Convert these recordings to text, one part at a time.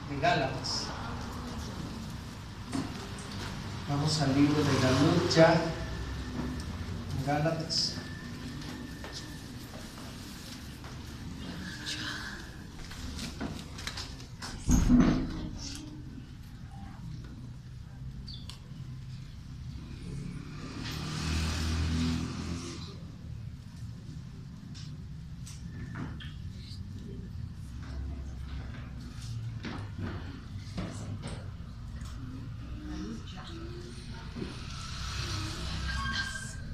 de Gálatas. Vamos al libro de Galut ya, Gálatas.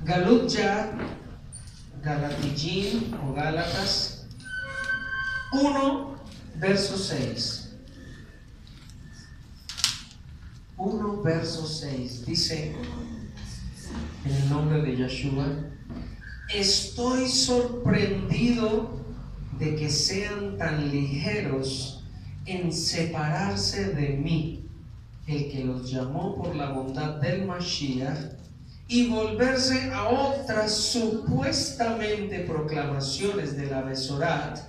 Galut ya, Galatillín o Gálatas 1, verso 6. 1, verso 6 dice, en el nombre de Yeshua: estoy sorprendido de que sean tan ligeros en separarse de mí el que los llamó por la bondad del Mashiach y volverse a otras supuestamente proclamaciones de la Besorat,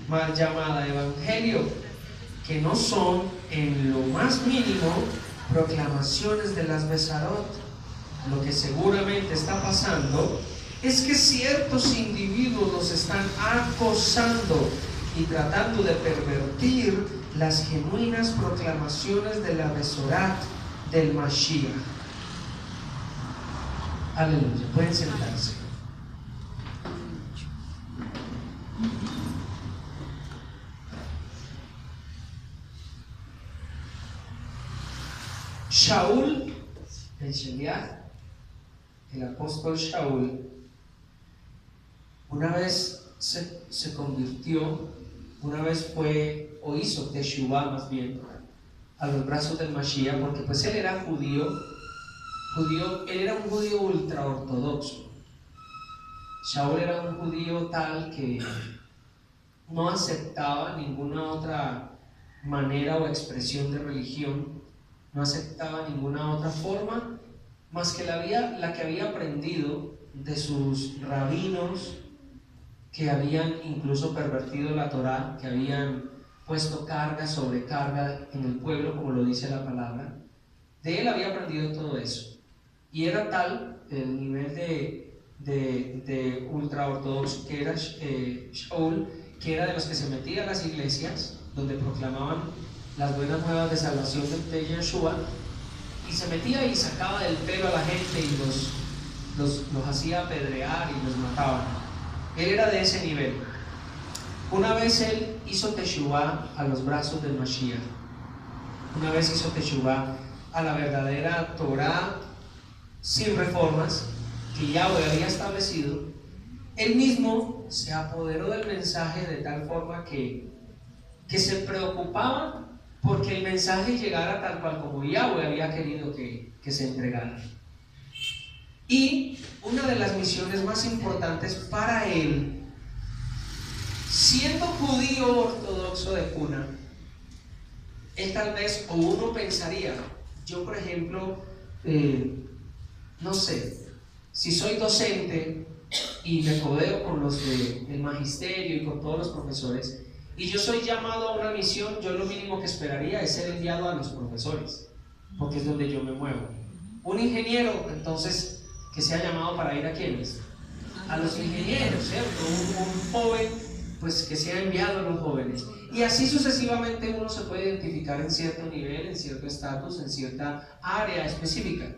mal llamada Evangelio, que no son en lo más mínimo proclamaciones de las Besarot. Lo que seguramente está pasando es que ciertos individuos los están acosando y tratando de pervertir las genuinas proclamaciones de la Besorat del Mashiach. Aleluya, pueden sentarse. Shaul, el Sheliach, el apóstol Shaul, una vez se convirtió, una vez fue o hizo Teshuvah más bien a los brazos del Mashiach, porque pues él era judío, él era un judío ultraortodoxo. Shaul era un judío tal que no aceptaba ninguna otra manera o expresión de religión, no aceptaba ninguna otra forma más que la que había aprendido de sus rabinos, que habían incluso pervertido la Torá, que habían puesto carga sobre carga en el pueblo, como lo dice la palabra. De él había aprendido todo eso. Y era tal el nivel de ultraortodoxo que era Shaul, que era de los que se metía a las iglesias donde proclamaban las buenas nuevas de salvación de Yeshua, y se metía y sacaba del pelo a la gente y los hacía apedrear y los mataba. Él era de ese nivel. Una vez él hizo Teshuvah a los brazos del Mashiach. Una vez hizo Teshuvah a la verdadera Torá sin reformas que Yahweh había establecido. Él mismo se apoderó del mensaje de tal forma que se preocupaba porque el mensaje llegara tal cual como Yahweh había querido que se entregara. Y una de las misiones más importantes para él, siendo judío ortodoxo de cuna, él tal vez, o uno pensaría, yo por ejemplo, no sé, si soy docente y me codeo con los del magisterio y con todos los profesores, y yo soy llamado a una misión, yo lo mínimo que esperaría es ser enviado a los profesores, porque es donde yo me muevo. Un ingeniero, entonces, que sea llamado para ir a ¿quiénes? A los ingenieros, ¿cierto? Un joven, pues que sea enviado a los jóvenes. Y así sucesivamente uno se puede identificar en cierto nivel, en cierto estatus, en cierta área específica.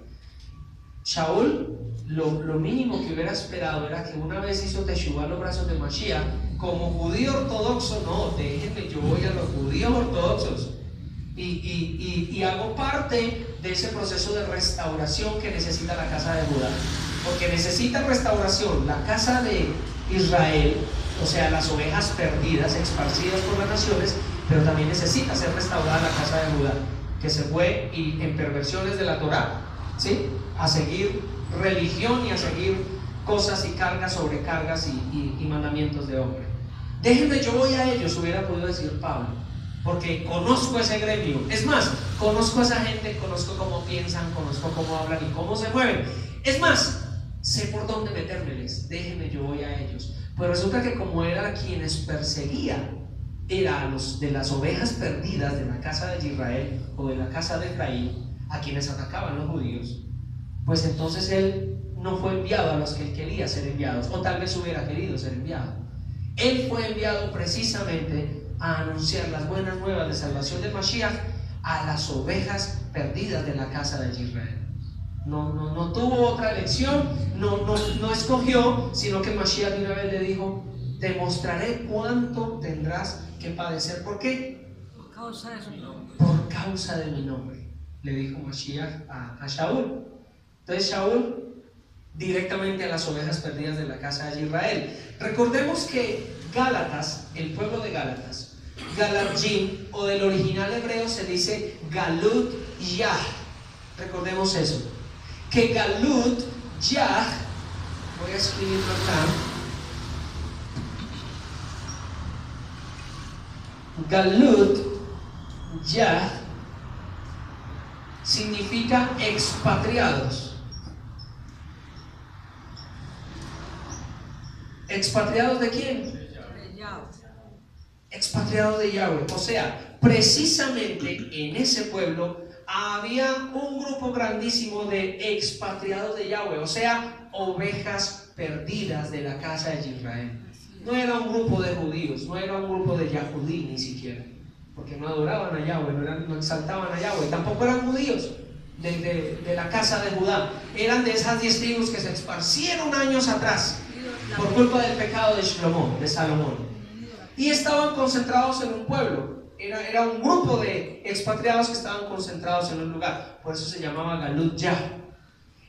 Shaul, lo mínimo que hubiera esperado era que una vez hizo Teshuvah a los brazos de Mashiach, como judío ortodoxo, no, déjenme, yo voy a los judíos ortodoxos y hago parte de ese proceso de restauración que necesita la casa de Judá, porque necesita restauración la casa de Israel, o sea, las ovejas perdidas, esparcidas por las naciones, pero también necesita ser restaurada la casa de Judá, que se fue y en perversiones de la Torá, ¿sí?, a seguir religión y a seguir cosas y cargas sobre cargas y mandamientos de hombre. Déjenme, yo voy a ellos, hubiera podido decir Pablo, porque conozco ese gremio. Es más, conozco a esa gente, conozco cómo piensan, conozco cómo hablan y cómo se mueven. Es más, sé por dónde metérmeles. Déjenme, yo voy a ellos. Pues resulta que como era quienes perseguía, era de las ovejas perdidas de la casa de Israel o de la casa de Efraín, a quienes atacaban los judíos, pues entonces él no fue enviado a los que él quería ser enviados, o tal vez hubiera querido ser enviado. Él fue enviado precisamente a anunciar las buenas nuevas de salvación de Mashiach a las ovejas perdidas de la casa de Israel. No tuvo otra elección, no escogió, sino que Mashiach de una vez le dijo: te mostraré cuánto tendrás que padecer. ¿Por qué? Por causa de su nombre. Por causa de mi nombre, le dijo Mashiach a Shaul. Entonces Shaul directamente a las ovejas perdidas de la casa de Israel. Recordemos que Gálatas, el pueblo de Gálatas, Galatjim, o del original hebreo se dice Galut Yah. Recordemos eso, que Galut Yah, voy a escribirlo acá, Galut Yah significa expatriados. ¿Expatriados de quién? Expatriados de Yahweh. O sea, precisamente en ese pueblo había un grupo grandísimo de expatriados de Yahweh, o sea, ovejas perdidas de la casa de Israel. No era un grupo de judíos, no era un grupo de Yahudí ni siquiera, porque no adoraban a Yahweh, no exaltaban a Yahweh, tampoco eran judíos de la casa de Judá. Eran de esas 10 tribus que se esparcieron años atrás por culpa del pecado de Salomón, y estaban concentrados en un pueblo. Era un grupo de expatriados que estaban concentrados en un lugar, por eso se llamaba Galut Yah.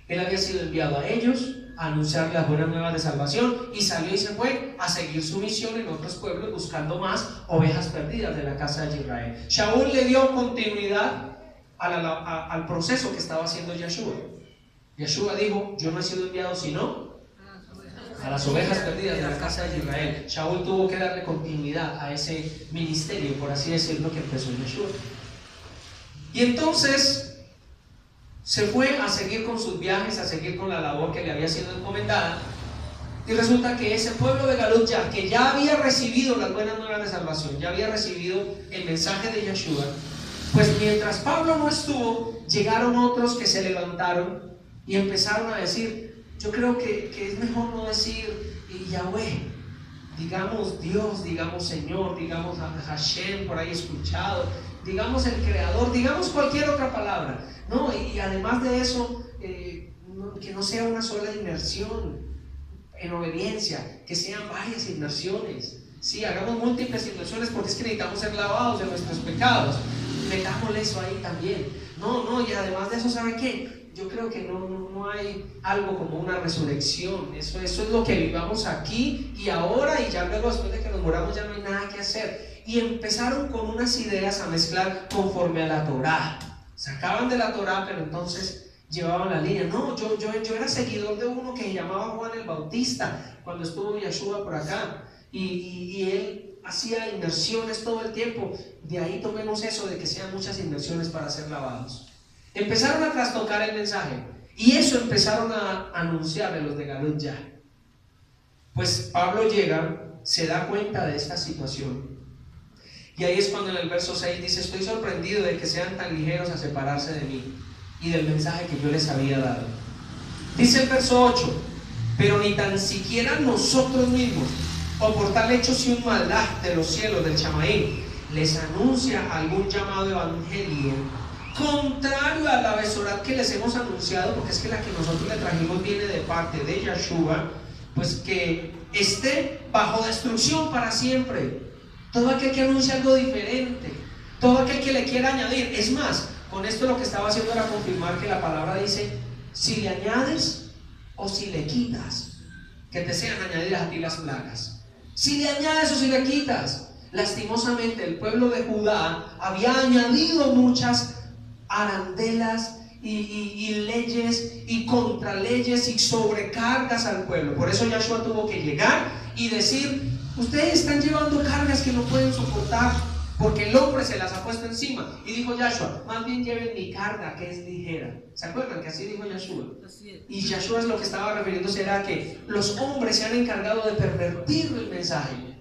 Él había sido enviado a ellos a anunciar las buenas nuevas de salvación, y salió y se fue a seguir su misión en otros pueblos, buscando más ovejas perdidas de la casa de Israel. Shaul le dio continuidad al proceso que estaba haciendo Yeshua. Yeshua dijo: yo no he sido enviado sino a las ovejas perdidas de la casa de Israel. Shaul tuvo que darle continuidad a ese ministerio, por así decirlo, que empezó Yeshua. Y entonces se fue a seguir con sus viajes, a seguir con la labor que le había sido encomendada. Y resulta que ese pueblo de Galut Yah, que ya había recibido las buenas nuevas de salvación, ya había recibido el mensaje de Yeshua, pues mientras Pablo no estuvo, llegaron otros que se levantaron y empezaron a decir: yo creo que es mejor no decir Yahweh, digamos Dios, digamos Señor, digamos Hashem, por ahí escuchado, digamos el Creador, digamos cualquier otra palabra, ¿no? Y además de eso, que no sea una sola inmersión en obediencia, que sean varias inmersiones. Sí, hagamos múltiples inmersiones, porque es que necesitamos ser lavados de nuestros pecados. Metámosle eso ahí también. No, y además de eso, ¿sabe qué? Yo creo que no hay algo como una resurrección. Eso es lo que vivamos aquí y ahora, y ya luego, después de que nos moramos, ya no hay nada que hacer. Y empezaron con unas ideas a mezclar conforme a la Torá. Sacaban de la Torá, pero entonces llevaban la línea. No, yo era seguidor de uno que se llamaba Juan el Bautista, cuando estuvo Yeshua por acá, y él hacía inmersiones todo el tiempo. De ahí tomemos eso de que sean muchas inmersiones para ser lavados. Empezaron a trastocar el mensaje, y eso empezaron a anunciarle los de Galut Yah. Pues Pablo llega, se da cuenta de esta situación, y ahí es cuando en el verso 6 dice: estoy sorprendido de que sean tan ligeros a separarse de mí y del mensaje que yo les había dado. Dice el verso 8: pero ni tan siquiera nosotros mismos, o por tal hecho si un malach de los cielos, del Chamaín, les anuncia algún llamado evangelio contrario a la Besorat que les hemos anunciado, porque es que la que nosotros le trajimos viene de parte de Yeshua, pues que esté bajo destrucción para siempre. Todo aquel que anuncia algo diferente, todo aquel que le quiera añadir. Es más, con esto lo que estaba haciendo era confirmar que la palabra dice: si le añades o si le quitas, que te sean añadidas a ti las plagas. Si le añades o si le quitas. Lastimosamente el pueblo de Judá había añadido muchas arandelas y leyes y contraleyes y sobrecargas al pueblo. Por eso Yeshua tuvo que llegar y decir: ustedes están llevando cargas que no pueden soportar, porque el hombre se las ha puesto encima. Y dijo Yeshua: más bien lleven mi carga, que es ligera. ¿Se acuerdan que así dijo Yeshua? Y Yeshua es lo que estaba refiriéndose, era que los hombres se han encargado de pervertir el mensaje.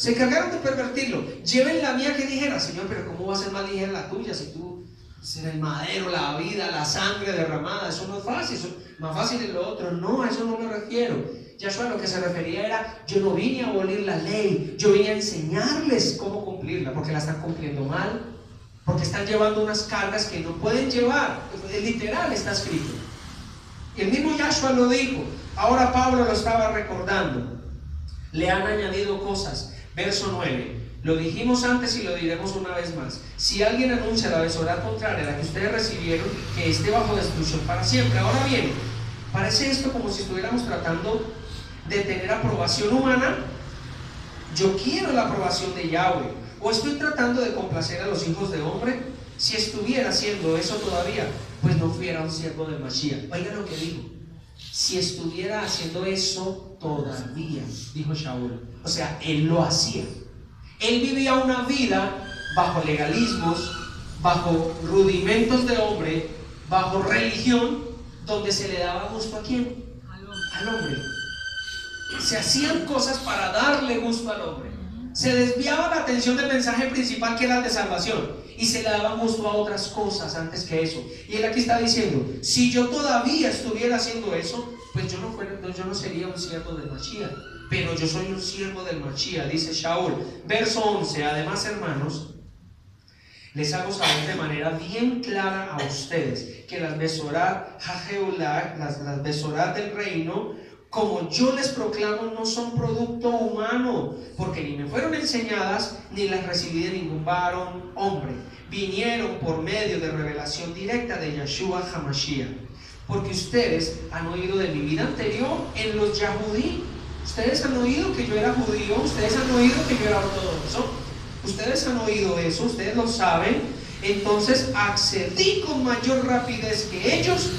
Se encargaron de pervertirlo. Lleven la mía que dijera, Señor, pero ¿cómo va a ser más ligera la tuya si tú serás el madero, la vida, la sangre derramada? Eso no es fácil, eso, más fácil es lo otro. No, a eso no me refiero. Yahshua lo que se refería era, yo no vine a abolir la ley, yo vine a enseñarles cómo cumplirla, porque la están cumpliendo mal, porque están llevando unas cargas que no pueden llevar. Es literal, está escrito. Y el mismo Yahshua lo dijo. Ahora Pablo lo estaba recordando. Le han añadido cosas. Verso 9. Lo dijimos antes y lo diremos una vez más. Si alguien anuncia la besorá contraria a la que ustedes recibieron, que esté bajo destrucción para siempre. Ahora bien, parece esto como si estuviéramos tratando de tener aprobación humana. Yo quiero la aprobación de Yahweh. O estoy tratando de complacer a los hijos de hombre. Si estuviera haciendo eso todavía, pues no fuera un siervo del Mashiach. Oiga lo que dijo. Si estuviera haciendo eso todavía, dijo Shaul. O sea, él lo hacía. Él vivía una vida bajo legalismos, bajo rudimentos de hombre, bajo religión, donde se le daba gusto ¿a quién? Al hombre. Se hacían cosas para darle gusto al hombre. Se desviaba la atención del mensaje principal, que era el de salvación, y se le daban gusto a otras cosas antes que eso. Y él aquí está diciendo, si yo todavía estuviera haciendo eso, pues yo no sería un siervo del Mashiach, pero yo soy un siervo del Mashiach, dice Shaul. Verso 11. Además, hermanos, les hago saber de manera bien clara a ustedes que las besorá Hajeulah, las besorá del reino, como yo les proclamo, no son producto humano, porque ni me fueron enseñadas, ni las recibí de ningún varón hombre. Vinieron por medio de revelación directa de Yahshua HaMashiach. Porque ustedes han oído de mi vida anterior en los Yahudí. Ustedes han oído que yo era judío, ustedes han oído que yo era ortodoxo. Ustedes han oído eso, ustedes lo saben. Entonces accedí con mayor rapidez que ellos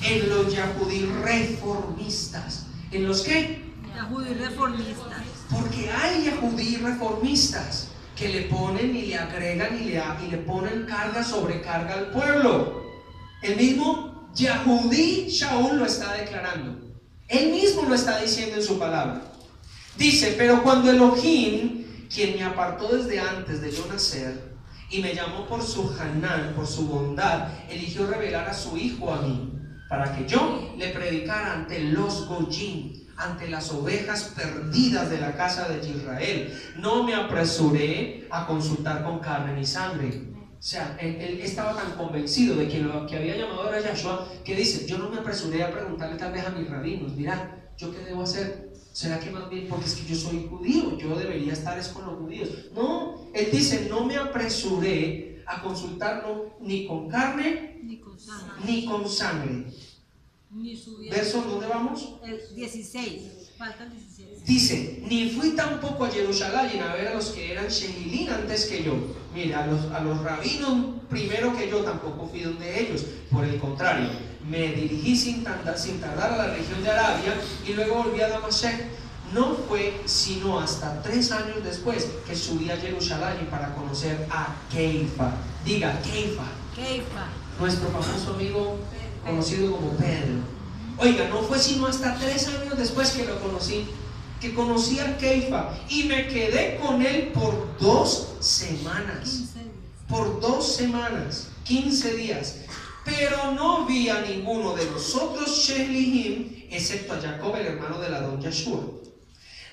en los Yahudí reformistas. ¿En los qué? Yahudí reformistas. Porque hay Yahudí reformistas que le ponen y le agregan y le ponen carga sobre carga al pueblo. El mismo Yahudí Shaul lo está declarando. Él mismo lo está diciendo en su palabra. Dice, pero cuando Elohim, quien me apartó desde antes de yo nacer y me llamó por su Hanán, por su bondad, eligió revelar a su hijo a mí, para que yo le predicara ante los Goyim, ante las ovejas perdidas de la casa de Israel. No me apresuré a consultar con carne ni sangre. O sea, él estaba tan convencido de que lo que había llamado era Yahshua, que dice, yo no me apresuré a preguntarle tal vez a mis rabinos, mira, ¿yo qué debo hacer? ¿Será que más bien porque es que yo soy judío, yo debería estar es con los judíos? No, él dice, no me apresuré a consultarlo ni con carne ni con sangre. Verso, ¿dónde vamos? 16, faltan 16. Dice, ni fui tampoco a Jerusalén a ver a los que eran Shehilín antes que yo. Mira, a los rabinos primero que yo tampoco fui donde ellos. Por el contrario, me dirigí sin tardar a la región de Arabia y luego volví a Damasco. No fue sino hasta 3 años después que subí a Jerusalén para conocer a Keifa. Diga, Keifa. Nuestro famoso amigo conocido como Pedro. Oiga, no fue sino hasta 3 años después que lo conocí, que conocí a Keifa y me quedé con él por 2 semanas. Por 2 semanas, 15 días. Pero no vi a ninguno de los otros Shelihim, excepto a Jacob, el hermano de la don Yahshua.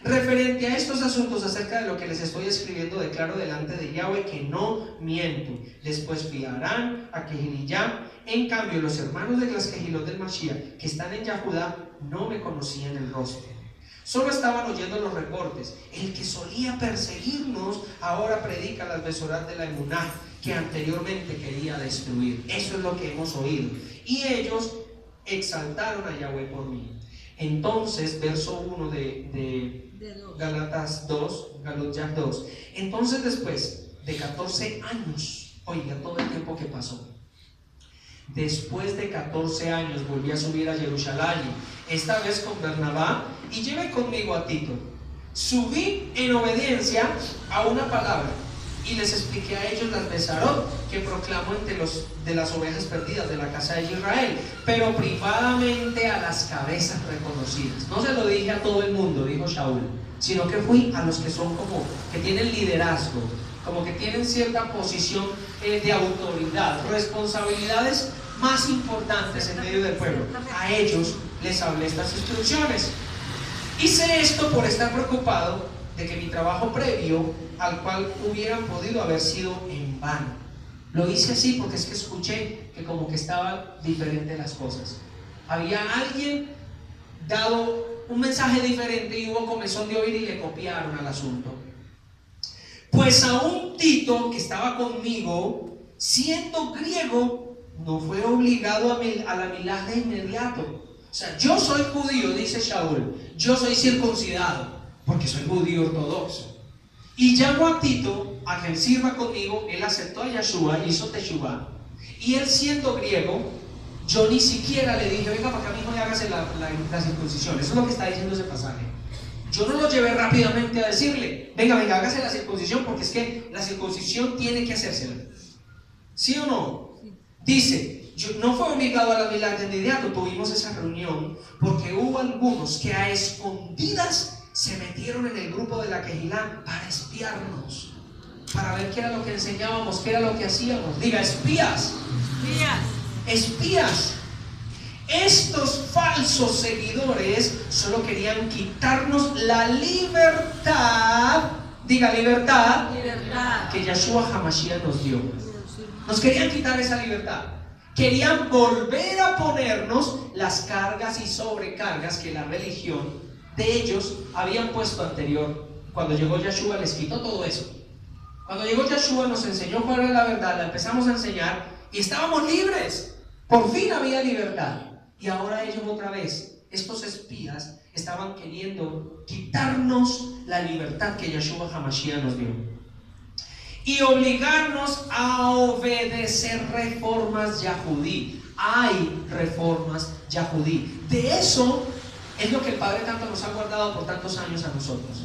Referente a estos asuntos acerca de lo que les estoy escribiendo, declaro delante de Yahweh que no miento. Después fui a Arán, a Kehiliyam. En cambio, los hermanos de las Kehilot del Mashiach, que están en Yahudá, no me conocían el rostro. Solo estaban oyendo los reportes. El que solía perseguirnos ahora predica las besorat de la Emuná, que anteriormente quería destruir. Eso es lo que hemos oído. Y ellos exaltaron a Yahweh por mí. Entonces, verso 1 de Galatas 2, Galatians 2. Entonces, después de 14 años, oiga todo el tiempo que pasó. Después de 14 años volví a subir a Jerusalén, esta vez con Bernabá, y llevé conmigo a Tito. Subí en obediencia a una palabra y les expliqué a ellos las Besarot que proclamo entre los de las ovejas perdidas de la casa de Israel, pero privadamente a las cabezas reconocidas. No se lo dije a todo el mundo, dijo Shaul, sino que fui a los que son como que tienen liderazgo, como que tienen cierta posición de autoridad, responsabilidades más importantes en medio del pueblo. A ellos les hablé estas instrucciones. Hice esto por estar preocupado de que mi trabajo previo al cual hubieran podido haber sido en vano. Lo hice así porque es que escuché que como que estaban diferentes las cosas. Había alguien dado un mensaje diferente y hubo comezón de oír y le copiaron al asunto. Pues aún Tito, que estaba conmigo, siendo griego, no fue obligado a la milagro de inmediato. O sea, yo soy judío, dice Shaul, yo soy circuncidado, porque soy judío ortodoxo. Y llamo a Tito a que él sirva conmigo. Él aceptó a Yeshua, hizo Teshuvá. Y él siendo griego, yo ni siquiera le dije, venga para acá mismo y hágase la circuncisión. Eso es lo que está diciendo ese pasaje. Yo no lo llevé rápidamente a decirle, venga, hágase la circuncisión, porque es que la circuncisión tiene que hacérsela. ¿Sí o no? Dice, no fue obligado a la milagro de inmediato. Tuvimos esa reunión porque hubo algunos que a escondidas se metieron en el grupo de la Quejilá para espiarnos, para ver qué era lo que enseñábamos, qué era lo que hacíamos. Diga, espías. Espías. Estos falsos seguidores solo querían quitarnos la libertad. Diga, libertad que Yeshua HaMashiach nos dio. Nos querían quitar esa libertad. Querían volver a ponernos las cargas y sobrecargas que la religión de ellos habían puesto anterior. Cuando llegó Yeshua les quitó todo eso. Cuando llegó Yeshua nos enseñó cuál era la verdad, la empezamos a enseñar y estábamos libres. Por fin había libertad. Y ahora ellos otra vez, estos espías, estaban queriendo quitarnos la libertad que Yeshua HaMashiach nos dio y obligarnos a obedecer reformas yahudí. Hay reformas yahudí. De eso es lo que el Padre tanto nos ha guardado por tantos años a nosotros.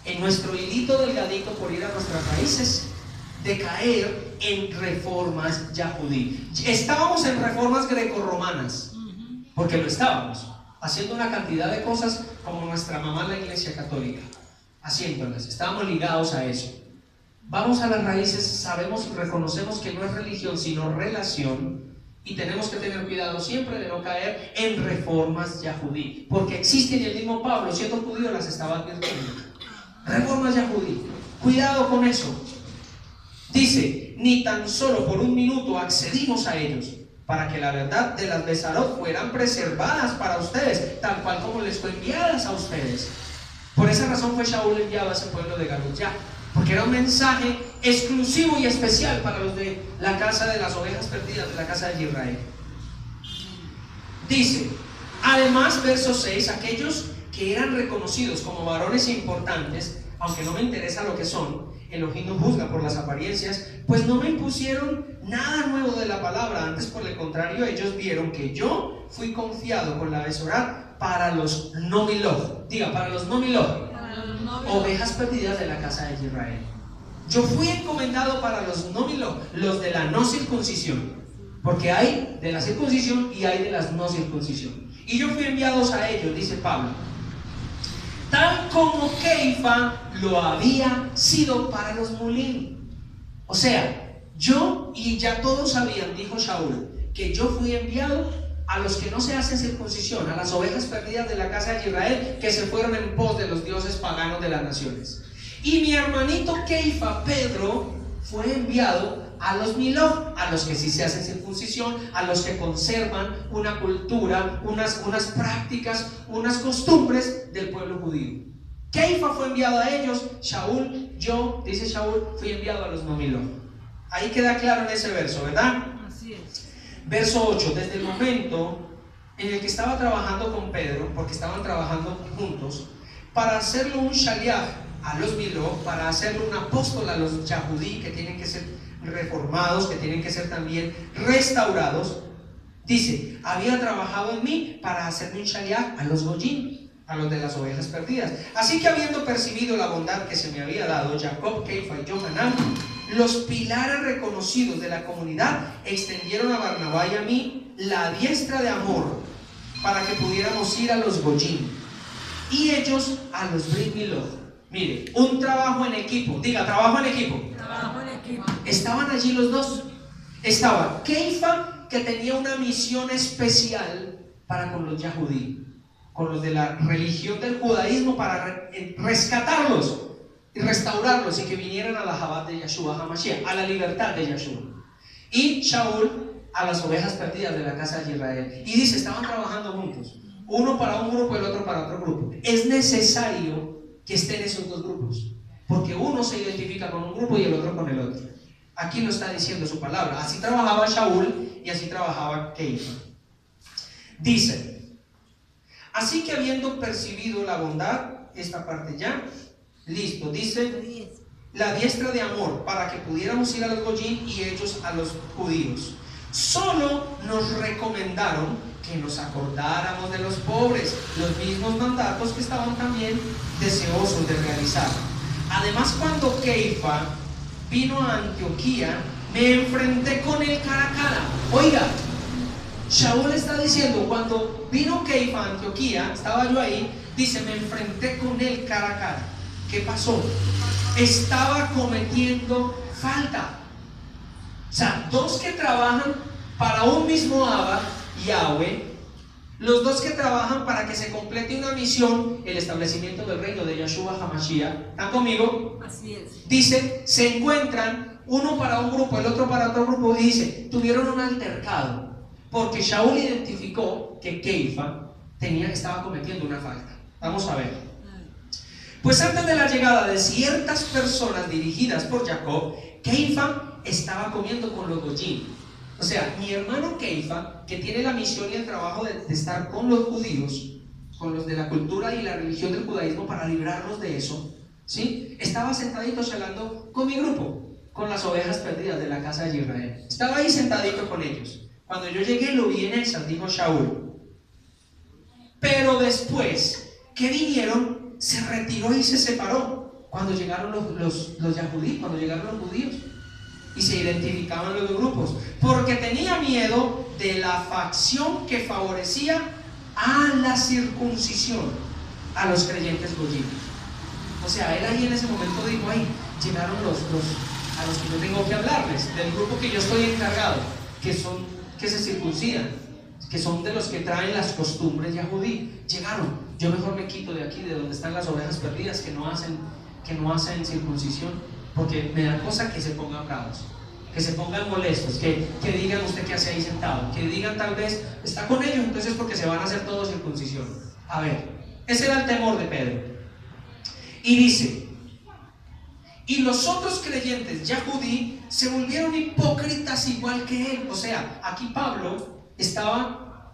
En nuestro hilito delgadito por ir a nuestras raíces, de caer en reformas yahudí. Estábamos en reformas grecorromanas, porque lo estábamos, haciendo una cantidad de cosas como nuestra mamá la Iglesia Católica, haciéndolas. Estábamos ligados a eso. Vamos a las raíces, sabemos y reconocemos que no es religión, sino relación. Y tenemos que tener cuidado siempre de no caer en reformas yahudí, porque existen, y el mismo Pablo, siendo judío, las estaba advirtiendo. Reformas yahudí, cuidado con eso. Dice, ni tan solo por un minuto accedimos a ellos, para que la verdad de las Besarot fueran preservadas para ustedes, tal cual como les fue enviadas a ustedes. Por esa razón fue Shaul enviado a ese pueblo de Galut-Ya, porque era un mensaje exclusivo y especial para los de la casa de las ovejas perdidas, de la casa de Israel. Dice, además, verso 6, aquellos que eran reconocidos como varones importantes, aunque no me interesa lo que son, Elohim no juzga por las apariencias, pues no me impusieron nada nuevo de la palabra, antes por el contrario, ellos vieron que yo fui confiado con la Besorá para los no miloj. Diga, para los no miloj, ovejas perdidas de la casa de Israel. Yo fui encomendado para los no miloj, los de la no circuncisión, porque hay de la circuncisión y hay de las no circuncisión. Y yo fui enviados a ellos, dice Pablo, tal como Keifa lo había sido para los mulín. O sea, yo, y ya todos sabían, dijo Shaul, que yo fui enviado a los que no se hacen circuncisión, a las ovejas perdidas de la casa de Israel, que se fueron en pos de los dioses paganos de las naciones. Y mi hermanito Keifa, Pedro, fue enviado a los miloj, a los que sí se hacen circuncisión, a los que conservan una cultura, unas prácticas, unas costumbres del pueblo judío. Keifa fue enviado a ellos. Shaul, yo, dice Shaul, fui enviado a los no miloj. Ahí queda claro en ese verso, ¿verdad? Así es. Verso 8, desde el momento en el que estaba trabajando con Pedro, porque estaban trabajando juntos, para hacerlo un shaliach a los miloj, para hacerlo un apóstol a los yahudí, que tienen que ser reformados, que tienen que ser también restaurados. Dice, había trabajado en mí para hacerme un shaliach a los goyim, a los de las ovejas perdidas. Así que habiendo percibido la bondad que se me había dado, Jacob, Keifa y Johanán, los pilares reconocidos de la comunidad, extendieron a Barnabá y a mí la diestra de amor para que pudiéramos ir a los Goyim y ellos a los Brit Milá. Mire, un trabajo en equipo. Diga, trabajo en equipo. Trabajo en equipo. Estaban allí los dos. Estaba Keifa, que tenía una misión especial para con los Yahudí, con los de la religión del judaísmo, para rescatarlos y restaurarlos y que vinieran a la Jabat de Yeshua HaMashiach, a la libertad de Yeshua. Y Shaul a las ovejas perdidas de la casa de Israel. Y dice, estaban trabajando juntos, uno para un grupo y el otro para otro grupo. Es necesario que estén esos dos grupos, porque uno se identifica con un grupo y el otro con el otro. Aquí lo está diciendo su palabra. Así trabajaba Shaul y así trabajaba Keifa. Dice, así que habiendo percibido la bondad, esta parte ya, listo, dice, la diestra de amor para que pudiéramos ir a los Goyim y ellos a los judíos. Solo nos recomendaron que nos acordáramos de los pobres, los mismos mandatos que estaban también deseosos de realizar. Además, cuando Keifa vino a Antioquía, me enfrenté con él cara a cara. Oiga, Shaul está diciendo, cuando vino Keifa a Antioquía, estaba yo ahí, dice, me enfrenté con él cara a cara. ¿Qué pasó? Estaba cometiendo falta. O sea, dos que trabajan para un mismo Abba, Yahweh, los dos que trabajan para que se complete una misión, el establecimiento del reino de Yeshua HaMashiach. ¿Están conmigo? Así es. Dice, se encuentran uno para un grupo, el otro para otro grupo, y dice, tuvieron un altercado, porque Shaul identificó que Keifa estaba cometiendo una falta. Vamos a ver. Pues antes de la llegada de ciertas personas dirigidas por Jacob, Keifa estaba comiendo con los Goyim. O sea, mi hermano Keifa, que tiene la misión y el trabajo de estar con los judíos, con los de la cultura y la religión del judaísmo para librarlos de eso, ¿sí? Estaba sentadito charlando con mi grupo, con las ovejas perdidas de la casa de Israel. Estaba ahí sentadito con ellos. Cuando yo llegué lo vi en Exas, dijo Shaul. Pero después que vinieron, se retiró y se separó cuando llegaron los Yahudí, cuando llegaron los judíos, y se identificaban los dos grupos, porque tenía miedo de la facción que favorecía a la circuncisión a los creyentes goyim. O sea, él ahí en ese momento dijo, ay, llegaron a los que yo tengo que hablarles, del grupo que yo estoy encargado, que se circuncidan, que son de los que traen las costumbres yahudí. Llegaron, yo mejor me quito de aquí, de donde están las ovejas perdidas que no hacen circuncisión, porque me da cosa que se pongan bravos, que se pongan molestos, que digan usted qué hace ahí sentado, que digan tal vez está con ellos, entonces porque se van a hacer todos circuncisión. A ver, ese era el temor de Pedro. Y dice, y los otros creyentes yahudí se volvieron hipócritas igual que él. O sea, aquí Pablo estaba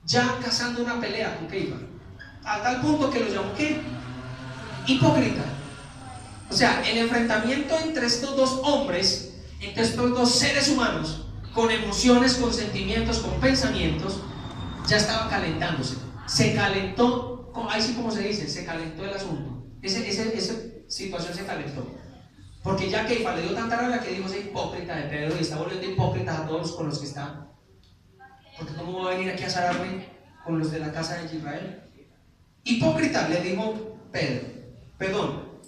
ya cazando una pelea con Keifa, a tal punto que lo llamó ¿qué? Hipócrita. O sea, el enfrentamiento entre estos dos hombres, entre estos dos seres humanos, con emociones, con sentimientos, con pensamientos, ya estaba calentándose. Se calentó, ahí sí como se dice, se calentó el asunto. Esa situación se calentó. Porque ya Keifa le dio tanta rabia que dijo, ese hipócrita de Pedro, y está volviendo hipócritas a todos con los que están. Porque ¿cómo va a venir aquí a zararme con los de la casa de Israel? Hipócrita, le dijo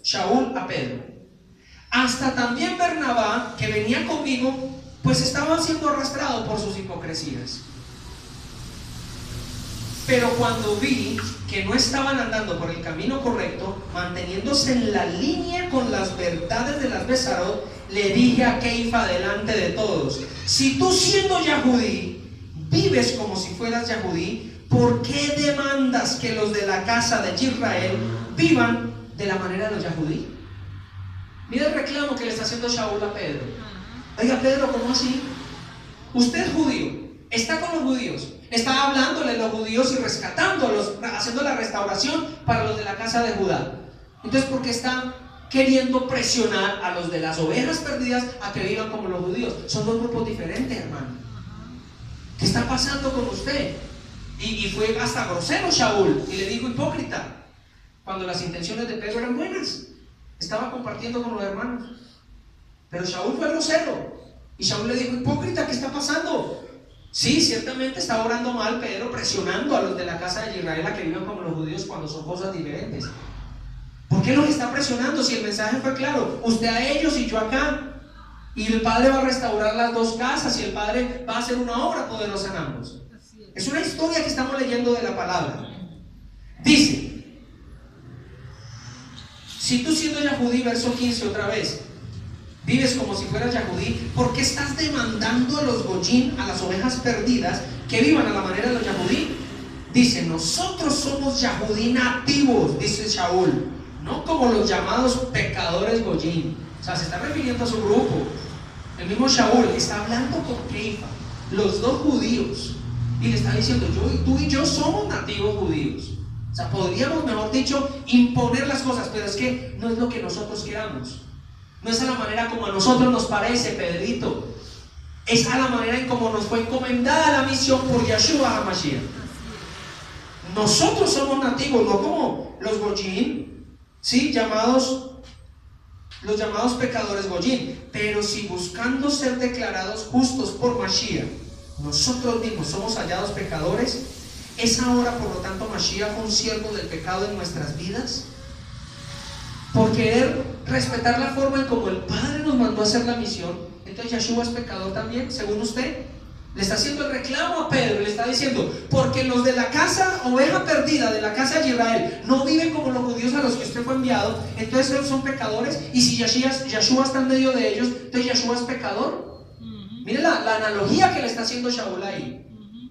Shaul a Pedro. Hasta también Bernabá, que venía conmigo, pues estaba siendo arrastrado por sus hipocresías. Pero cuando vi que no estaban andando por el camino correcto, manteniéndose en la línea con las verdades de las Besarot, le dije a Keifa delante de todos: si tú, siendo yahudí, vives como si fueras yahudí, ¿por qué demandas que los de la casa de Israel vivan de la manera de los yahudí? Mira el reclamo que le está haciendo Shaul a Pedro. Oiga, Pedro, ¿cómo así? Usted es judío, está con los judíos, está hablándole a los judíos y rescatándolos, haciendo la restauración para los de la casa de Judá. Entonces, ¿por qué está queriendo presionar a los de las ovejas perdidas a que vivan como los judíos? Son dos grupos diferentes, hermano. ¿Qué está pasando con usted? Y fue hasta grosero Shaul y le dijo hipócrita, cuando las intenciones de Pedro eran buenas. Estaba compartiendo con los hermanos. Pero Shaul fue grosero. Y Shaul le dijo, hipócrita, ¿qué está pasando? Sí, ciertamente está orando mal Pedro, presionando a los de la casa de Israel a que vivan como los judíos cuando son cosas diferentes. ¿Por qué los está presionando si el mensaje fue claro? Usted a ellos y yo acá. Y el Padre va a restaurar las dos casas y el Padre va a hacer una obra poderosa en ambos. Es una historia que estamos leyendo de la palabra. Dice, si tú siendo Yahudí, verso 15 otra vez, vives como si fueras Yahudí, ¿por qué estás demandando a los Goyim, a las ovejas perdidas, que vivan a la manera de los Yahudí? Dice, nosotros somos Yahudí nativos, dice Shaul, no como los llamados pecadores Goyim. O sea, se está refiriendo a su grupo. El mismo Shaul está hablando con Keifa, los dos judíos, y le está diciendo, tú y yo somos nativos judíos. O sea, podríamos, mejor dicho, imponer las cosas, pero es que no es lo que nosotros queramos. No es a la manera como a nosotros nos parece, Pedrito. Es a la manera en como nos fue encomendada la misión por Yeshua HaMashiach. Nosotros somos nativos, no como los Goyim, ¿sí? Los llamados pecadores Goyim. Pero si buscando ser declarados justos por Mashiach, nosotros mismos somos hallados pecadores, ¿es ahora por lo tanto Mashiach un siervo del pecado en nuestras vidas? Por querer respetar la forma en como el Padre nos mandó a hacer la misión, entonces Yeshua es pecador también, según usted. Le está haciendo el reclamo a Pedro, le está diciendo, porque los de la casa, oveja perdida de la casa de Israel, no viven como los judíos a los que usted fue enviado, entonces ellos son pecadores. Y si Yeshua está en medio de ellos, entonces Yeshua es pecador. Mire la analogía que le está haciendo Shaul ahí.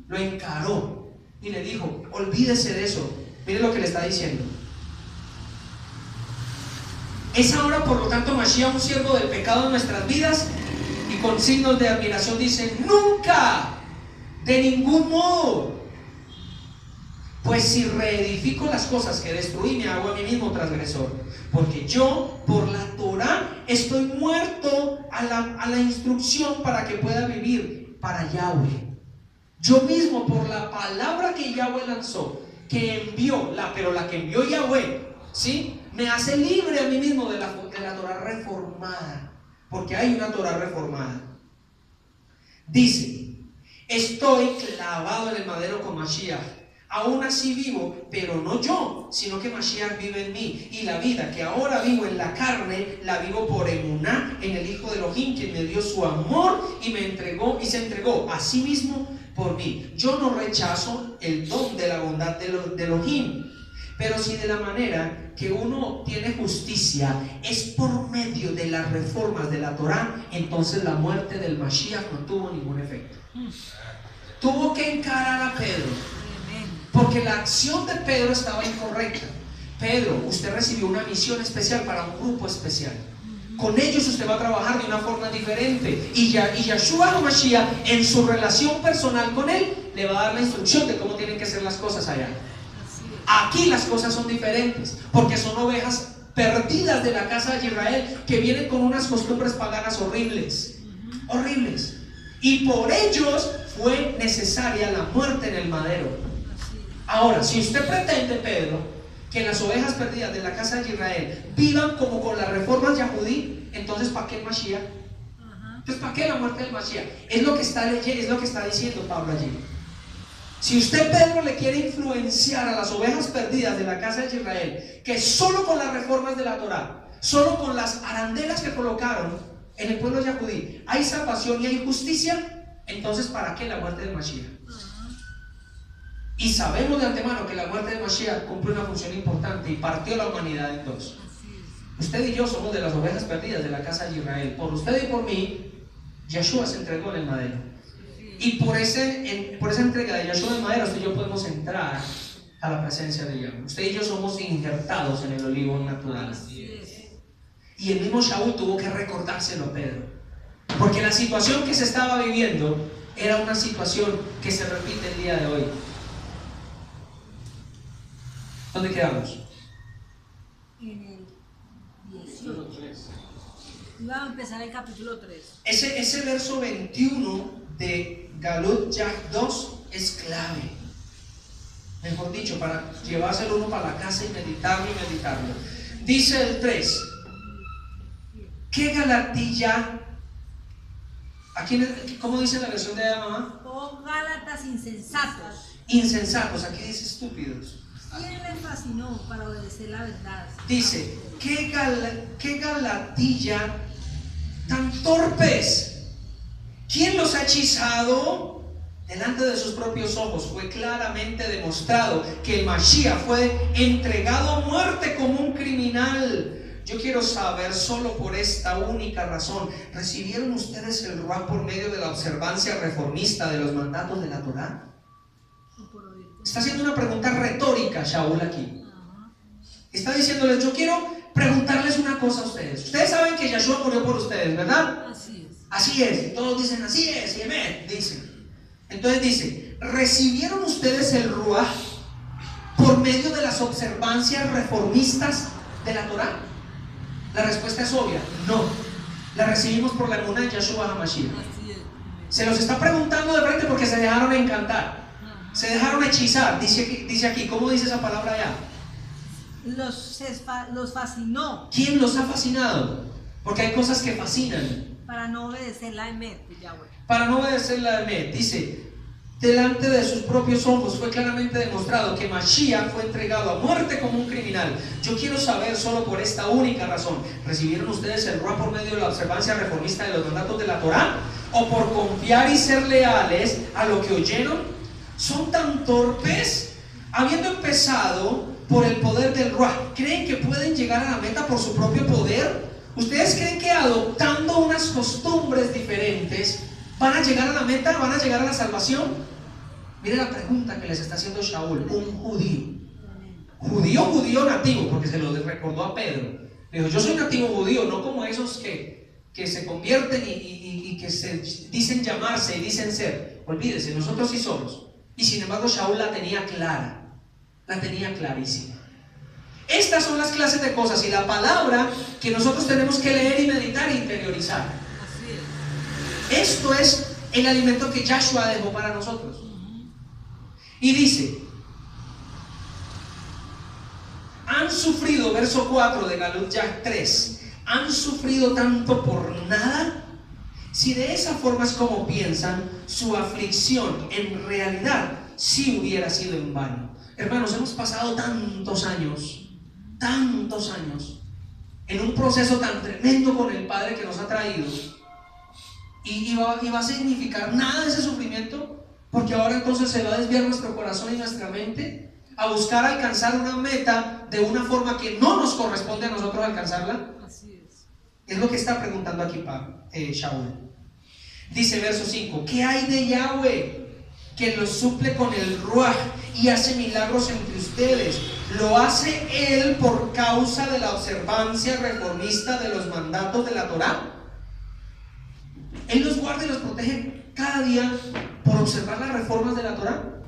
Lo encaró y le dijo, olvídese de eso. Mire lo que le está diciendo. Es ahora por lo tanto Mashiach un siervo del pecado en nuestras vidas. Y con signos de admiración dice, nunca, de ningún modo. Pues si reedifico las cosas que destruí, me hago a mí mismo transgresor. Porque yo, por la Torah, estoy muerto a la instrucción para que pueda vivir para Yahweh. Yo mismo, por la palabra que Yahweh lanzó, que envió, pero la que envió Yahweh, ¿sí? Me hace libre a mí mismo de la Torah reformada. Porque hay una Torah reformada. Dice, estoy clavado en el madero con Mashiach. Aún así vivo, pero no yo, sino que Mashiach vive en mí. Y la vida que ahora vivo en la carne, la vivo por emuná en el Hijo de Elohim, quien me dio su amor y me entregó y se entregó a sí mismo por mí. Yo no rechazo el don de la bondad de Elohim. Pero si de la manera que uno tiene justicia es por medio de las reformas de la Torah, entonces la muerte del Mashiach no tuvo ningún efecto. Tuvo que encarar a Pedro, porque la acción de Pedro estaba incorrecta. Pedro, usted recibió una misión especial para un grupo especial. Con ellos usted va a trabajar de una forma diferente. Y Yeshua HaMashiach, en su relación personal con él, le va a dar la instrucción de cómo tienen que ser las cosas allá. Aquí las cosas son diferentes, porque son ovejas perdidas de la casa de Israel, que vienen con unas costumbres paganas horribles. Horribles. Y por ellos fue necesaria la muerte en el madero. Ahora, si usted pretende, Pedro, que las ovejas perdidas de la casa de Israel vivan como con las reformas Yahudí, entonces ¿para qué el Mashiach? Entonces ¿para qué la muerte del Mashiach? Es lo que está leyendo, es lo que está diciendo Pablo allí. Si usted, Pedro, le quiere influenciar a las ovejas perdidas de la casa de Israel, que solo con las reformas de la Torah, solo con las arandelas que colocaron en el pueblo yahudí hay salvación y hay justicia, entonces ¿para qué la muerte del Mashiach? Y sabemos de antemano que la muerte del Mashiach cumple una función importante y partió la humanidad en dos. Usted y yo somos de las ovejas perdidas de la casa de Israel. Por usted y por mí, Yeshua se entregó en el madero. Y por esa entrega de Yeshua en el madero, usted y yo podemos entrar a la presencia de Yahweh. Usted y yo somos injertados en el olivo natural. Y el mismo Shaul tuvo que recordárselo a Pedro, porque la situación que se estaba viviendo era una situación que se repite el día de hoy. ¿Dónde quedamos? En el 18. Vamos a empezar el capítulo 3. Ese verso 21 de Galut Yah 2 es clave. Mejor dicho, para llevárselo uno para la casa y meditarlo y meditarlo. Dice el 3: ¿qué Galatilla? ¿Cómo dice la versión de mamá? Oh Gálatas insensatos. Insensatos, aquí dice estúpidos. ¿Quién les fascinó para obedecer la verdad? Dice, ¿qué Galatilla tan torpes? ¿Quién los ha hechizado? Delante de sus propios ojos fue claramente demostrado que el Mashiach fue entregado a muerte como un criminal. Yo quiero saber, solo por esta única razón, ¿recibieron ustedes el Ruach por medio de la observancia reformista de los mandatos de la Torá? Está haciendo una pregunta retórica Shaul aquí. Está diciéndoles, yo quiero preguntarles una cosa a ustedes. Ustedes saben que Yahshua murió por ustedes, ¿verdad? Así es. Así es. Todos dicen así es, y amén, dicen. Entonces dice, ¿recibieron ustedes el Ruach por medio de las observancias reformistas de la Torá? La respuesta es obvia, no. La recibimos por la emuná en Yahshua HaMashiach. Se los está preguntando de frente porque se dejaron encantar, se dejaron hechizar. Dice aquí, ¿cómo dice esa palabra allá? Los fascinó. ¿Quién los ha fascinado? Porque hay cosas que fascinan. Para no obedecer la emet de Yahweh. Para no obedecer la emet, dice, delante de sus propios ojos fue claramente demostrado que Mashiach fue entregado a muerte como un criminal. Yo quiero saber, solo por esta única razón, ¿recibieron ustedes el Ruach por medio de la observancia reformista de los mandatos de la Torá? ¿O por confiar y ser leales a lo que oyeron? ¿Son tan torpes? Habiendo empezado por el poder del Ruach, ¿creen que pueden llegar a la meta por su propio poder? ¿Ustedes creen que adoptando unas costumbres diferentes van a llegar a la meta? ¿Van a llegar a la salvación? Mire la pregunta que les está haciendo Shaul, un judío nativo, porque se lo recordó a Pedro. Le dijo, yo soy nativo judío, no como esos que se convierten y que se dicen llamarse y dicen ser. Olvídese, nosotros sí somos. Y sin embargo Shaul la tenía clara, la tenía clarísima. Estas son las clases de cosas y la palabra que nosotros tenemos que leer y meditar e interiorizar. Esto es el alimento que Yahshua dejó para nosotros. Y dice, han sufrido, verso 4 de Galut Yah 3, han sufrido tanto por nada. Si de esa forma es como piensan, su aflicción en realidad sí hubiera sido en vano. Hermanos, hemos pasado tantos años en un proceso tan tremendo con el Padre que nos ha traído, y va a significar nada de ese sufrimiento, porque ahora entonces se va a desviar nuestro corazón y nuestra mente a buscar alcanzar una meta de una forma que no nos corresponde a nosotros alcanzarla. Así es. Es lo que está preguntando aquí Shaul. Dice verso 5, ¿qué hay de Yahweh que los suple con el Ruach y hace milagros entre ustedes? Lo hace Él por causa de la observancia reformista de los mandatos de la Torá. Él los guarda y los protege cada día por observar las reformas de la Torá.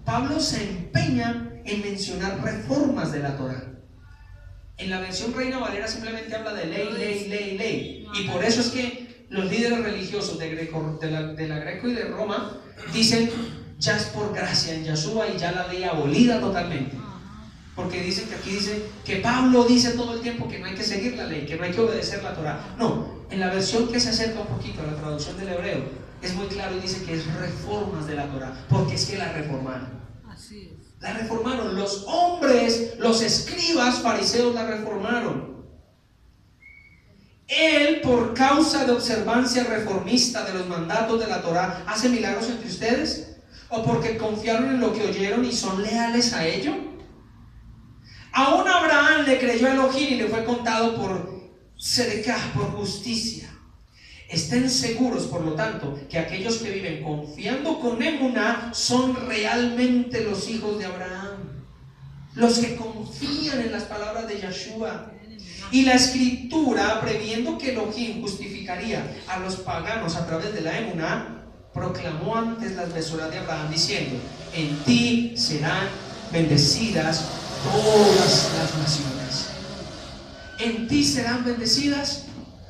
Pablo se empeña en mencionar reformas de la Torá. En la versión Reina Valera simplemente habla de ley. Y por eso es que los líderes religiosos de la Greco y de Roma dicen, ya es por gracia en Yahshua y ya la ley abolida totalmente. Porque dicen que aquí dice que Pablo dice todo el tiempo que no hay que seguir la ley, que no hay que obedecer la Torá. No, en la versión que se acerca un poquito a la traducción del hebreo es muy claro y dice que es reformas de la Torá, porque es que la reformaron. Así es. La reformaron, los hombres, los escribas fariseos la reformaron. Él, por causa de observancia reformista de los mandatos de la Torá, hace milagros entre ustedes, o porque confiaron en lo que oyeron y son leales a ello. Aún Abraham le creyó a Elohim y le fue contado por Sedekah, por justicia. Estén seguros, por lo tanto, que aquellos que viven confiando con emuná son realmente los hijos de Abraham, los que confían en las palabras de Yahshua. Y la escritura, previendo que Elohim justificaría a los paganos a través de la emuná, proclamó antes las besoras de Abraham diciendo, en ti serán bendecidas todas las naciones. En ti serán bendecidas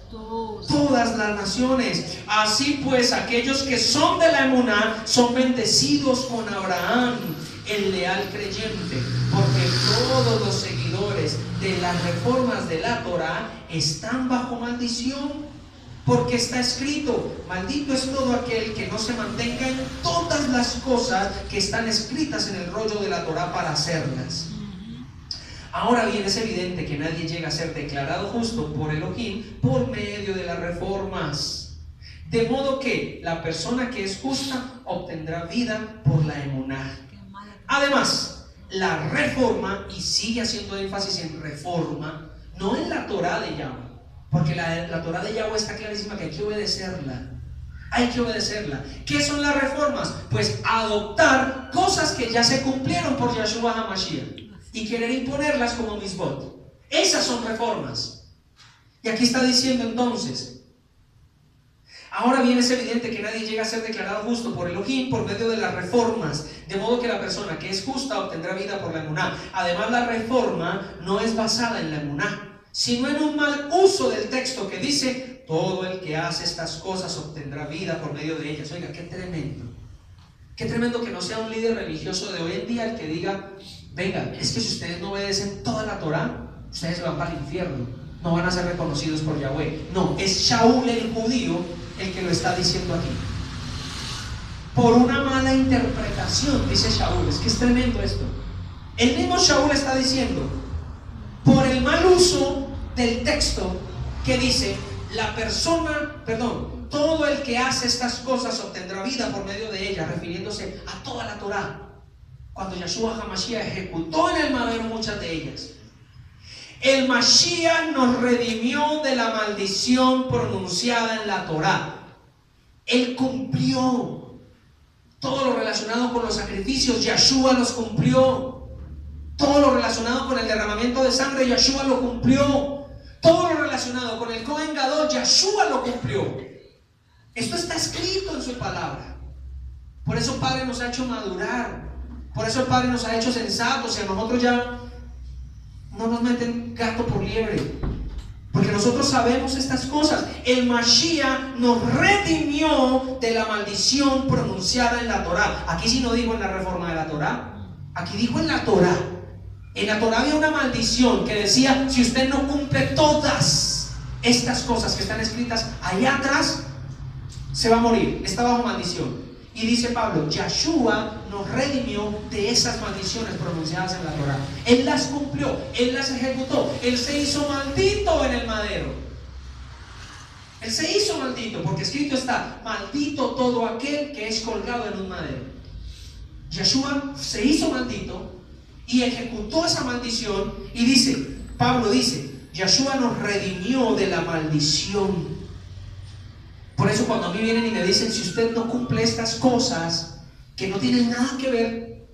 todas las naciones. Así pues, aquellos que son de la emuná son bendecidos con Abraham. el leal creyente, porque todos los seguidores de las reformas de la Torá están bajo maldición, porque está escrito: maldito es todo aquel que no se mantenga en todas las cosas que están escritas en el rollo de la Torá para hacerlas. Ahora bien, es evidente que nadie llega a ser declarado justo por Elohim por medio de las reformas. De modo que la persona que es justa obtendrá vida por la emuná. Además, la reforma, y sigue haciendo énfasis en reforma, no en la Torá de Yahweh, porque la Torá de Yahweh está clarísima que hay que obedecerla. Hay que obedecerla. ¿Qué son las reformas? Pues adoptar cosas que ya se cumplieron por Yahshua HaMashiach y querer imponerlas como misbot. Esas son reformas. Y aquí está diciendo entonces: ahora bien, es evidente que nadie llega a ser declarado justo por Elohim por medio de las reformas, de modo que la persona que es justa obtendrá vida por la emuná. Además, la reforma no es basada en la emuná, sino en un mal uso del texto que dice: todo el que hace estas cosas obtendrá vida por medio de ellas. Oiga, qué tremendo. Qué tremendo que no sea un líder religioso de hoy en día el que diga: venga, es que si ustedes no obedecen toda la Torá, ustedes se van para el infierno, no van a ser reconocidos por Yahweh. No, es Shaul el judío el que lo está diciendo aquí. Por una mala interpretación, dice Shaul. Es que es tremendo esto. El mismo Shaul está diciendo, por el mal uso del texto que dice: todo el que hace estas cosas obtendrá vida por medio de ellas, refiriéndose a toda la Torá, cuando Yahshua HaMashiach ejecutó en el madero muchas de ellas. El Mashiach nos redimió de la maldición pronunciada en la Torá. Él cumplió todo lo relacionado con los sacrificios. Yahshua los cumplió. Todo lo relacionado con el derramamiento de sangre, Yahshua lo cumplió. Todo lo relacionado con el Kohen Gadol, Yahshua lo cumplió. Esto está escrito en su palabra. Por eso el Padre nos ha hecho madurar. Por eso el Padre nos ha hecho sensatos, y a nosotros ya no nos meten gato por liebre, porque nosotros sabemos estas cosas. El Mashiach nos redimió de la maldición pronunciada en la Torá. Aquí sí no dijo en la reforma de la Torá, aquí dijo en la Torá. En la Torá había una maldición que decía: si usted no cumple todas estas cosas que están escritas allá atrás, se va a morir, está bajo maldición. Y dice Pablo: Yahshua nos redimió de esas maldiciones pronunciadas en la Torá. Él las cumplió, Él las ejecutó. Él se hizo maldito en el madero. Él se hizo maldito, porque escrito está: maldito todo aquel que es colgado en un madero. Yahshua se hizo maldito y ejecutó esa maldición. Y dice, Pablo dice: Yahshua nos redimió de la maldición. Por eso cuando a mí vienen y me dicen: si usted no cumple estas cosas que no tienen nada que ver,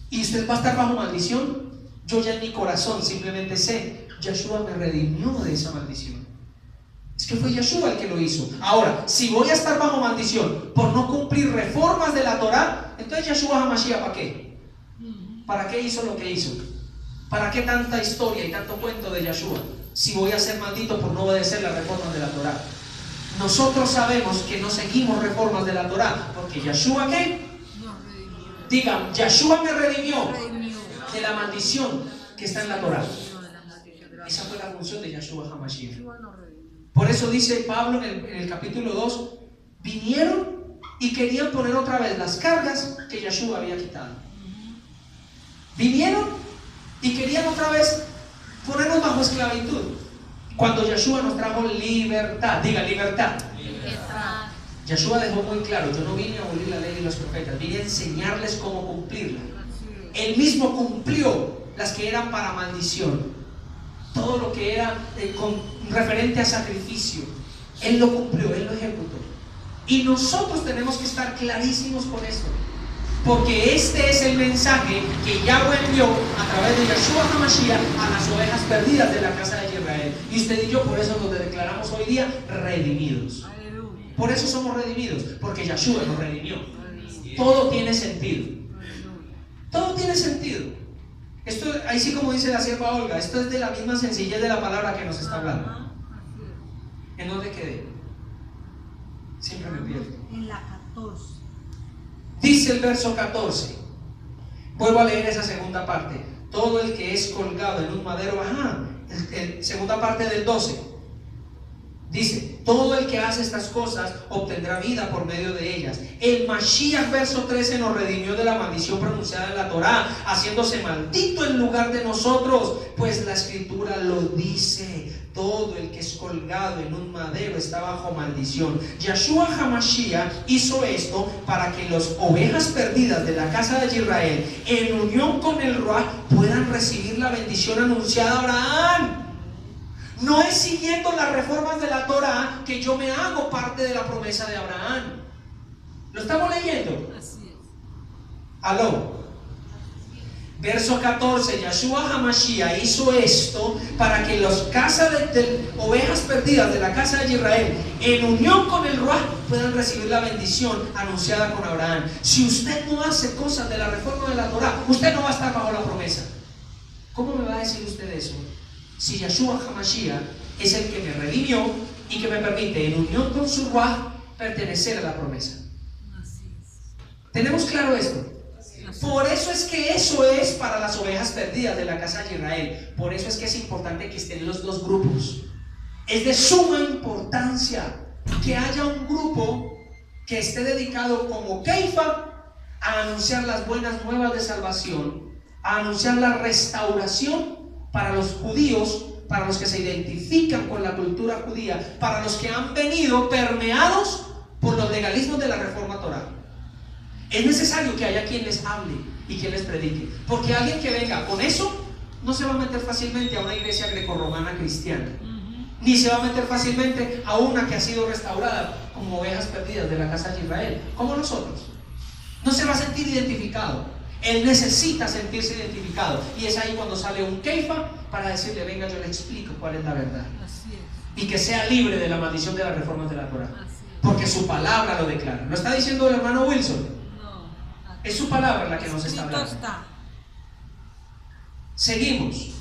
y usted va a estar bajo maldición, yo ya en mi corazón simplemente sé: Yahshua me redimió de esa maldición. Es que fue Yahshua el que lo hizo. Ahora, si voy a estar bajo maldición por no cumplir reformas de la Torá, entonces Yahshua HaMashiach, ¿para qué? ¿Para qué hizo lo que hizo? ¿Para qué tanta historia y tanto cuento de Yahshua si voy a ser maldito por no obedecer las reformas de la Torá? Nosotros sabemos que no seguimos reformas de la Torá, porque Yahshua, ¿qué? Digan: Yahshua me redimió de la maldición que está en la Torá. Esa fue la función de Yahshua HaMashiach. Por eso dice Pablo en el capítulo 2: vinieron y querían poner otra vez las cargas que Yahshua había quitado. Vinieron y querían otra vez ponernos bajo esclavitud, cuando Yahshua nos trajo libertad. Diga: libertad. Yahshua dejó muy claro: yo no vine a abolir la ley y los profetas, vine a enseñarles cómo cumplirla. Él mismo cumplió las que eran para maldición. Todo lo que era con referente a sacrificio, Él lo cumplió, Él lo ejecutó. Y nosotros tenemos que estar clarísimos con esto, porque este es el mensaje que Yahweh envió a través de Yahshua HaMashiach a las ovejas perdidas de la casa de Israel. Y usted y yo por eso nos declaramos hoy día redimidos. Por eso somos redimidos, porque Yahshua nos redimió. Todo tiene sentido. Todo tiene sentido. Esto, ahí sí, como dice la sierva Olga, esto es de la misma sencillez de la palabra que nos está hablando. ¿En dónde quedé? Siempre me pierdo. En la 14. Dice el verso 14: Vuelvo a leer esa segunda parte. Todo el que es colgado en un madero, segunda parte del 12. Dice, todo el que hace estas cosas obtendrá vida por medio de ellas. El Mashiach, verso 13, nos redimió de la maldición pronunciada en la Torá, haciéndose maldito en lugar de nosotros, pues la escritura lo dice: todo el que es colgado en un madero está bajo maldición. Yeshua HaMashiach hizo esto para que las ovejas perdidas de la casa de Israel, en unión con el Ruach, puedan recibir la bendición anunciada a Abraham. No es siguiendo las reformas de la Torah que yo me hago parte de la promesa de Abraham. ¿Lo estamos leyendo? Así es. Aló. Verso 14. Yeshua HaMashiach hizo esto para que las casas de ovejas perdidas de la casa de Israel, en unión con el Ruach, puedan recibir la bendición anunciada con Abraham. Si usted no hace cosas de la reforma de la Torah, usted no va a estar bajo la promesa. ¿Cómo me va a decir usted eso? Si Yeshua HaMashiach es el que me redimió y que me permite, en unión con su Ruach, pertenecer a la promesa. Así es. ¿Tenemos claro esto? Por eso es que eso es para las ovejas perdidas de la casa de Israel. Por eso es que es importante que estén los dos grupos. Es de suma importancia que haya un grupo que esté dedicado como Keifa a anunciar las buenas nuevas de salvación, a anunciar la restauración para los judíos, para los que se identifican con la cultura judía, para los que han venido permeados por los legalismos de la reforma Torah. Es necesario que haya quien les hable y quien les predique, porque alguien que venga con eso no se va a meter fácilmente a una iglesia grecorromana cristiana, ni se va a meter fácilmente a una que ha sido restaurada como ovejas perdidas de la casa de Israel, como nosotros. No se va a sentir identificado. Él necesita sentirse identificado, y es ahí cuando sale un Keifa para decirle: venga, yo le explico cuál es la verdad. Así es. Y que sea libre de la maldición de las reformas de la Torah, Así es. porque su palabra lo declara. ¿Lo está diciendo el hermano Wilson? No. Es su palabra la que nos está Escrito hablando. está. Seguimos.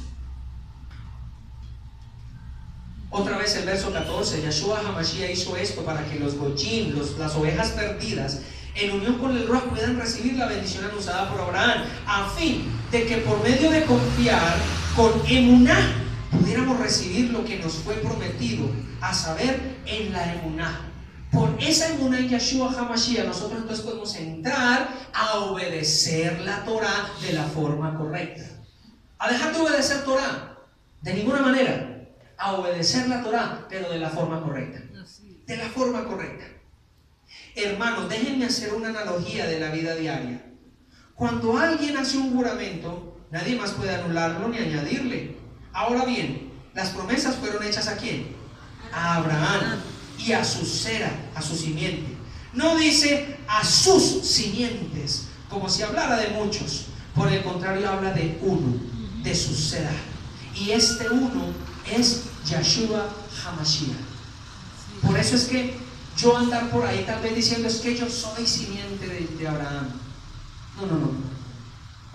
Otra vez el verso 14. Yeshua HaMashiach hizo esto para que los goyim, las ovejas perdidas, en unión con el Ruach, puedan recibir la bendición anunciada por Abraham, a fin de que por medio de confiar con emuná pudiéramos recibir lo que nos fue prometido, a saber, en la emuná. Por esa emuná en Yeshua HaMashiach nosotros entonces podemos entrar a obedecer la Torah de la forma correcta. A dejar de obedecer Torah de ninguna manera, a obedecer la Torah, pero de la forma correcta. De la forma correcta. Hermanos, déjenme hacer una analogía de la vida diaria. Cuando alguien hace un juramento, nadie más puede anularlo ni añadirle. Ahora bien, las promesas fueron hechas ¿a quién? A Abraham y a su cera, a su simiente. No dice a sus simientes, como si hablara de muchos. Por el contrario, habla de uno, de su cera. Y este uno es Yeshua HaMashiach. Por eso es que yo andar por ahí tal vez diciendo: es que yo soy simiente de Abraham. No.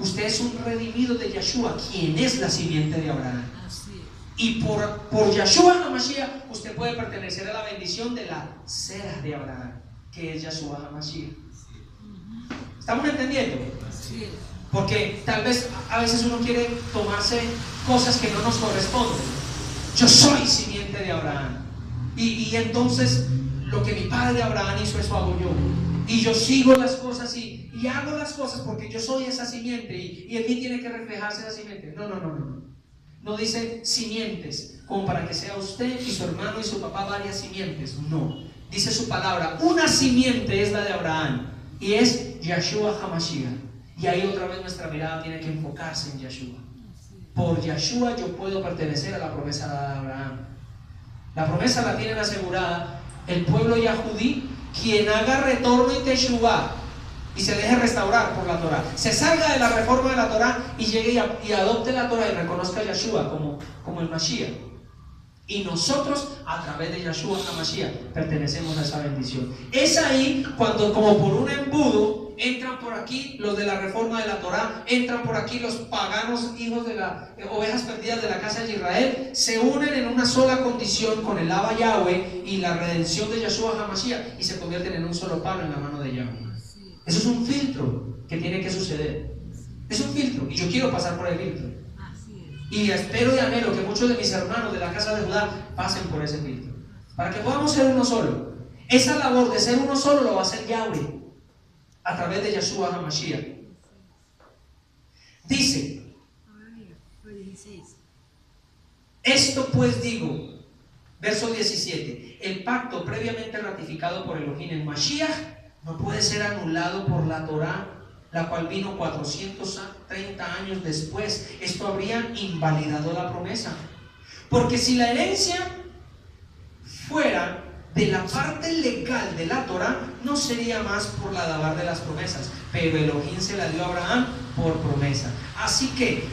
Usted es un redimido de Yeshua, quien es la simiente de Abraham. Y por Yeshua HaMashiach usted puede pertenecer a la bendición de la cera de Abraham, que es Yeshua HaMashiach. ¿Estamos entendiendo? Porque tal vez a veces uno quiere tomarse cosas que no nos corresponden. Yo soy simiente de Abraham, y entonces lo que mi padre Abraham hizo, eso hago yo. Y yo sigo las cosas y hago las cosas porque yo soy esa simiente, y en mí tiene que reflejarse la simiente. No. No dice simientes como para que sea usted y su hermano y su papá varias simientes. No. Dice su palabra: una simiente es la de Abraham, y es Yeshua HaMashiach. Y ahí otra vez nuestra mirada tiene que enfocarse en Yeshua. Por Yeshua yo puedo pertenecer a la promesa de Abraham. La promesa la tienen asegurada el pueblo yahudí, quien haga retorno y teshuvá y se deje restaurar por la Torah, se salga de la reforma de la Torah y llegue y adopte la Torah y reconozca a Yeshua como el Mashiach. Y nosotros, a través de Yeshua HaMashiach, pertenecemos a esa bendición. Es ahí cuando, como por un embudo, entran por aquí los de la reforma de la Torah, entran por aquí los paganos, hijos de las ovejas perdidas de la casa de Israel, se unen en una sola condición con el Abba Yahweh y la redención de Yeshua HaMashiach, y se convierten en un solo palo en la mano de Yahweh. Eso es un filtro que tiene que suceder. Es un filtro y yo quiero pasar por el filtro. Así es. Y espero y anhelo que muchos de mis hermanos de la casa de Judá pasen por ese filtro, para que podamos ser uno solo. Esa labor de ser uno solo lo va a hacer Yahweh a través de Yeshua HaMashiach. Dice, Ahora mira, el 16. esto pues digo, verso 17, el pacto previamente ratificado por Elohim en Mashiach no puede ser anulado por la Torá, la cual vino 430 años después. Esto habría invalidado la promesa, porque si la herencia fuera de la parte legal de la Torá, no sería más por la dabar de las promesas, pero Elohim se la dio a Abraham por promesa. Así que